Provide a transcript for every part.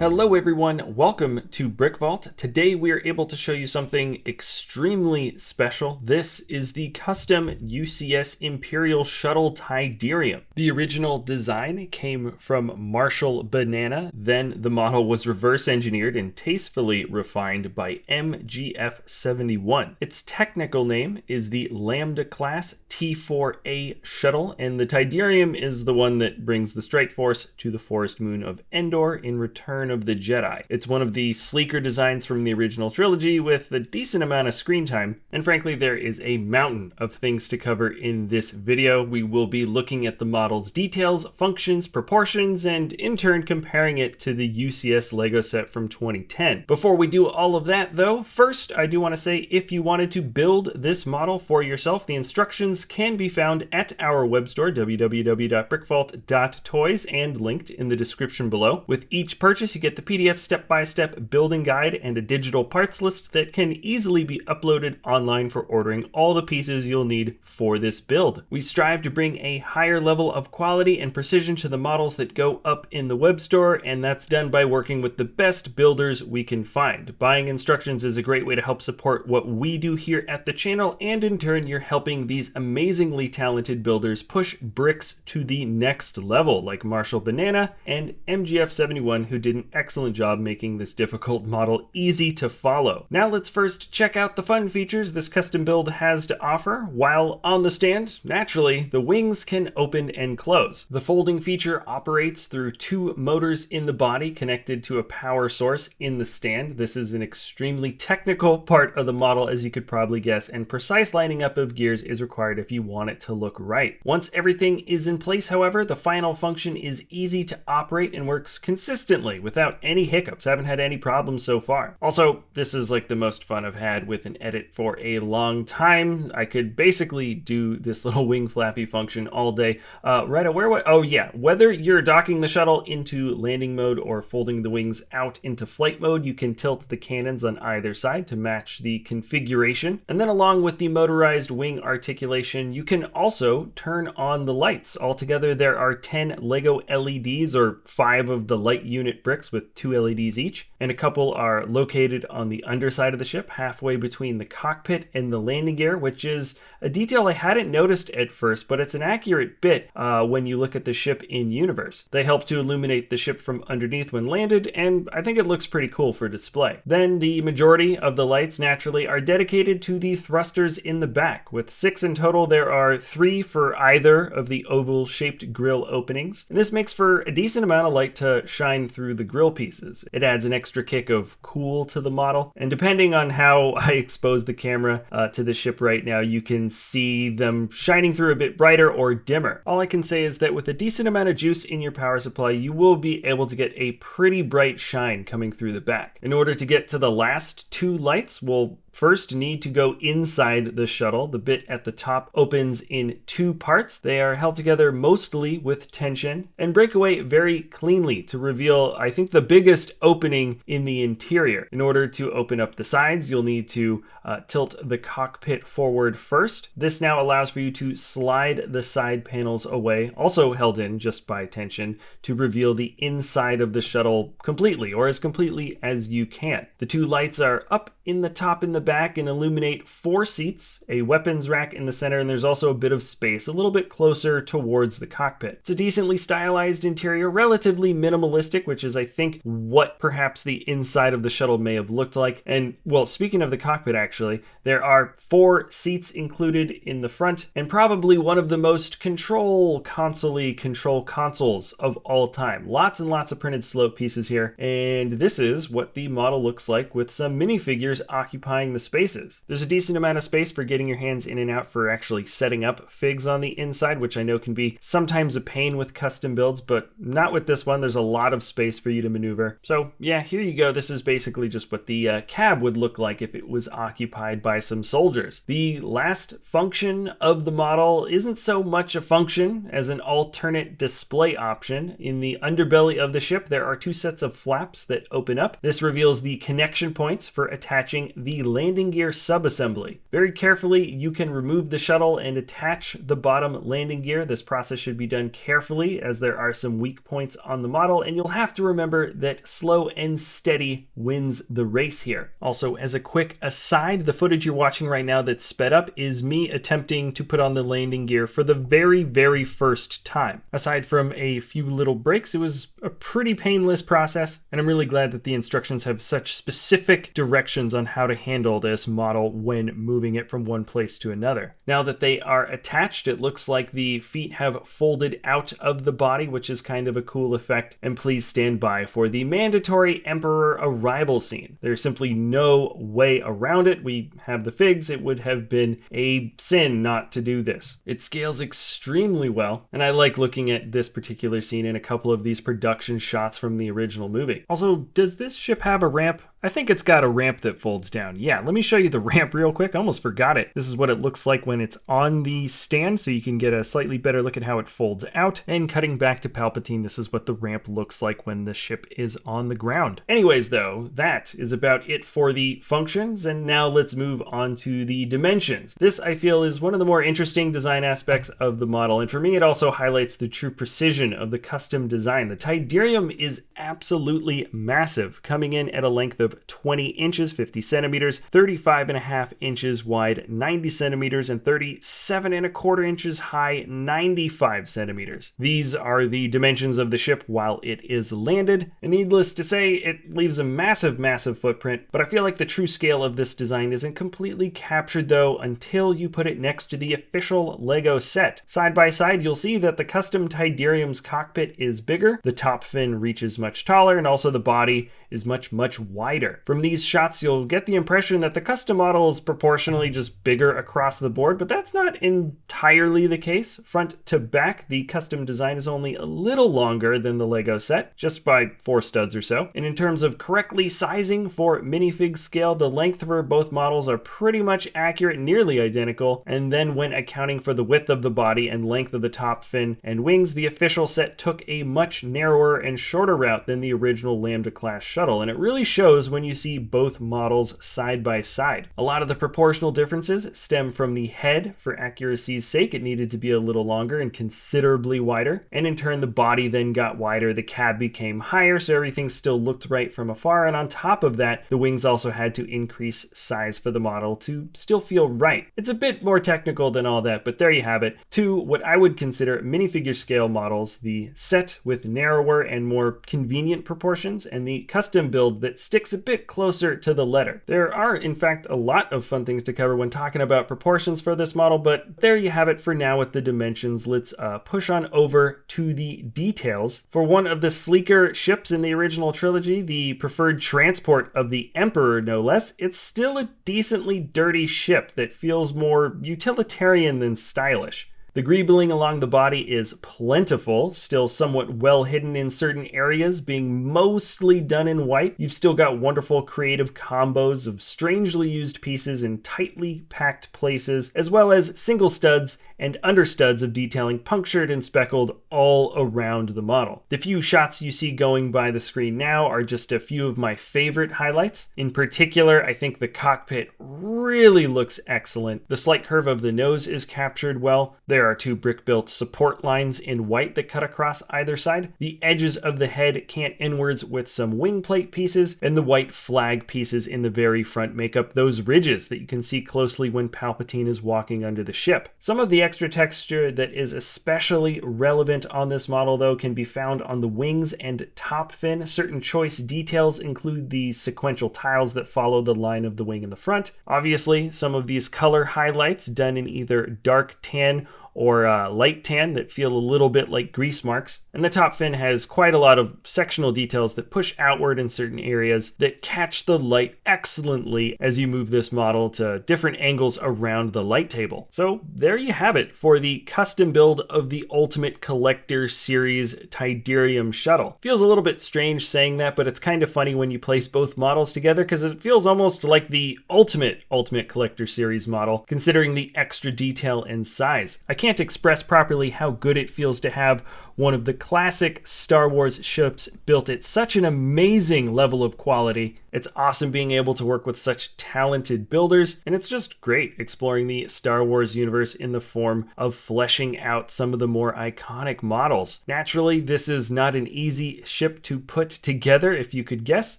Hello everyone, welcome to BrickVault. Today we are able to show you something extremely special. This is the custom UCS Imperial Shuttle Tydirium. The original design came from Marshall Banana, then the model was reverse engineered and tastefully refined by MGF71. Its technical name is the Lambda class T4A shuttle, and the Tydirium is the one that brings the strike force to the forest moon of Endor in Return of the Jedi. It's one of the sleeker designs from the original trilogy with a decent amount of screen time, and frankly there is a mountain of things to cover in this video. We will be looking at the model's details, functions, proportions, and in turn comparing it to the UCS Lego set from 2010. Before we do all of that though, first I do want to say if you wanted to build this model for yourself, the instructions can be found at our web store www.brickvault.toys and linked in the description below. With each purchase you get the PDF step-by-step building guide and a digital parts list that can easily be uploaded online for ordering all the pieces you'll need for this build. We strive to bring a higher level of quality and precision to the models that go up in the web store, and that's done by working with the best builders we can find. Buying instructions is a great way to help support what we do here at the channel, and in turn you're helping these amazingly talented builders push bricks to the next level, like Marshall Banana and MGF71, who did an excellent job making this difficult model easy to follow. Now let's first check out the fun features this custom build has to offer. While on the stand, naturally, the wings can open and close. The folding feature operates through two motors in the body connected to a power source in the stand. This is an extremely technical part of the model, as you could probably guess, and precise lining up of gears is required if you want it to look right. Once everything is in place, however, the final function is easy to operate and works consistently without any hiccups. I haven't had any problems so far. Also, this is like the most fun I've had with an edit for a long time. I could basically do this little wing flappy function all day. Whether you're docking the shuttle into landing mode or folding the wings out into flight mode, you can tilt the cannons on either side to match the configuration. And then along with the motorized wing articulation, you can also turn on the lights. Altogether, there are 10 Lego LEDs, or 5 of the light unit bricks with 2 LEDs each, and a couple are located on the underside of the ship, halfway between the cockpit and the landing gear, which is a detail I hadn't noticed at first, but it's an accurate bit when you look at the ship in universe. They help to illuminate the ship from underneath when landed, and I think it looks pretty cool for display. Then the majority of the lights naturally are dedicated to the thrusters in the back. With 6 in total, there are 3 for either of the oval-shaped grill openings, and this makes for a decent amount of light to shine through the grill pieces. It adds an extra kick of cool to the model, and depending on how I expose the camera to the ship right now, you can see them shining through a bit brighter or dimmer. All I can say is that with a decent amount of juice in your power supply, you will be able to get a pretty bright shine coming through the back. In order to get to the last 2 lights, we'll first need to go inside the shuttle. The bit at the top opens in 2 parts. They are held together mostly with tension and break away very cleanly to reveal, I think, the biggest opening in the interior. In order to open up the sides, you'll need to tilt the cockpit forward first. This now allows for you to slide the side panels away, also held in just by tension, to reveal the inside of the shuttle completely, or as completely as you can. The 2 lights are up in the top and the back and illuminate 4 seats, a weapons rack in the center, and there's also a bit of space a little bit closer towards the cockpit. It's a decently stylized interior, relatively minimalistic, which is I think what perhaps the inside of the shuttle may have looked like. And well, speaking of the cockpit actually, there are 4 seats included in the front, and probably one of the most control consoles of all time. Lots and lots of printed slope pieces here, and this is what the model looks like with some minifigures occupying the spaces. There's a decent amount of space for getting your hands in and out for actually setting up figs on the inside, which I know can be sometimes a pain with custom builds, but not with this one. There's a lot of space for you to maneuver. So yeah, here you go. This is basically just what the cab would look like if it was occupied by some soldiers. The last function of the model isn't so much a function as an alternate display option. In the underbelly of the ship, there are 2 sets of flaps that open up. This reveals the connection points for attaching the landing gear subassembly. Very carefully, you can remove the shuttle and attach the bottom landing gear. This process should be done carefully as there are some weak points on the model, and you'll have to remember that slow and steady wins the race here. Also, as a quick aside, the footage you're watching right now that's sped up is me attempting to put on the landing gear for the very first time. Aside from a few little breaks, it was a pretty painless process, and I'm really glad that the instructions have such specific directions on how to handle this model when moving it from one place to another. Now that they are attached, it looks like the feet have folded out of the body, which is kind of a cool effect, and please stand by for the mandatory Emperor arrival scene. There's simply no way around it. We have the figs. It would have been a sin not to do this. It scales extremely well, and I like looking at this particular scene in a couple of these production shots from the original movie. Also, does this ship have a ramp? I think it's got a ramp that folds down. Yeah, let me show you the ramp real quick. I almost forgot it. This is what it looks like when it's on the stand, so you can get a slightly better look at how it folds out. And cutting back to Palpatine, this is what the ramp looks like when the ship is on the ground. Anyways, though, that is about it for the functions, and now let's move on to the dimensions. This, I feel, is one of the more interesting design aspects of the model, and for me, it also highlights the true precision of the custom design. The Tydirium is absolutely massive, coming in at a length of 20 inches, 50 centimeters, 35.5 inches wide, 90 centimeters, and 37.25 inches high, 95 centimeters. These are the dimensions of the ship while it is landed, and needless to say, it leaves a massive footprint, but I feel like the true scale of this design isn't completely captured though until you put it next to the official Lego set. Side by side, you'll see that the custom Tydirium's cockpit is bigger, the top fin reaches much taller, and also the body is much wider. From these shots, you'll get the impression that the custom model is proportionally just bigger across the board, but that's not entirely the case. Front to back, the custom design is only a little longer than the Lego set, just by 4 studs or so. And in terms of correctly sizing for minifig scale, the length for both models are pretty much accurate, nearly identical, and then when accounting for the width of the body and length of the top fin and wings, the official set took a much narrower and shorter route than the original Lambda class shuttle, and it really shows when you see both models side by side. A lot of the proportional differences stem from the head. For accuracy's sake, it needed to be a little longer and considerably wider, and in turn the body then got wider, the cab became higher, so everything still looked right from afar, and on top of that, the wings also had to increase size for the model to still feel right. It's a bit more technical than all that, but there you have it. 2 what I would consider minifigure scale models, the set with narrower and more convenient proportions, and the custom build that sticks a bit closer to the letter. There are, in fact, a lot of fun things to cover when talking about proportions for this model, but there you have it for now with the dimensions. Let's push on over to the details. For one of the sleeker ships in the original trilogy, the preferred transport of the Emperor no less, it's still a decently dirty ship that feels more utilitarian than stylish. The greebling along the body is plentiful, still somewhat well hidden in certain areas, being mostly done in white. You've still got wonderful creative combos of strangely used pieces in tightly packed places, as well as single studs and understuds of detailing punctured and speckled all around the model. The few shots you see going by the screen now are just a few of my favorite highlights. In particular, I think the cockpit really looks excellent. The slight curve of the nose is captured well. There are two brick-built support lines in white that cut across either side. The edges of the head cant inwards with some wing plate pieces, and the white flag pieces in the very front make up those ridges that you can see closely when Palpatine is walking under the ship. Some of the extra texture that is especially relevant on this model, though, can be found on the wings and top fin. Certain choice details include the sequential tiles that follow the line of the wing in the front. Obviously, some of these color highlights done in either dark tan or light tan that feel a little bit like grease marks. And the top fin has quite a lot of sectional details that push outward in certain areas that catch the light excellently as you move this model to different angles around the light table. So there you have it for the custom build of the Ultimate Collector Series Tydirium Shuttle. Feels a little bit strange saying that, but it's kind of funny when you place both models together because it feels almost like the Ultimate Collector Series model, considering the extra detail and size. I can't express properly how good it feels to have one of the classic Star Wars ships built at such an amazing level of quality. It's awesome being able to work with such talented builders, and it's just great exploring the Star Wars universe in the form of fleshing out some of the more iconic models. Naturally, this is not an easy ship to put together, if you could guess,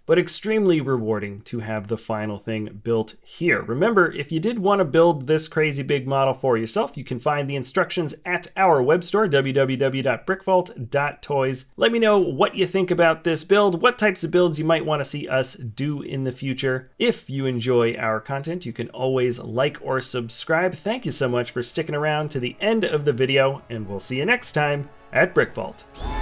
but extremely rewarding to have the final thing built here. Remember, if you did want to build this crazy big model for yourself, you can find the instructions at our web store, www.brickvault.toys. Let me know what you think about this build, what types of builds you might want to see us do in the future. If you enjoy our content, you can always like or subscribe. Thank you so much for sticking around to the end of the video, and we'll see you next time at BrickVault.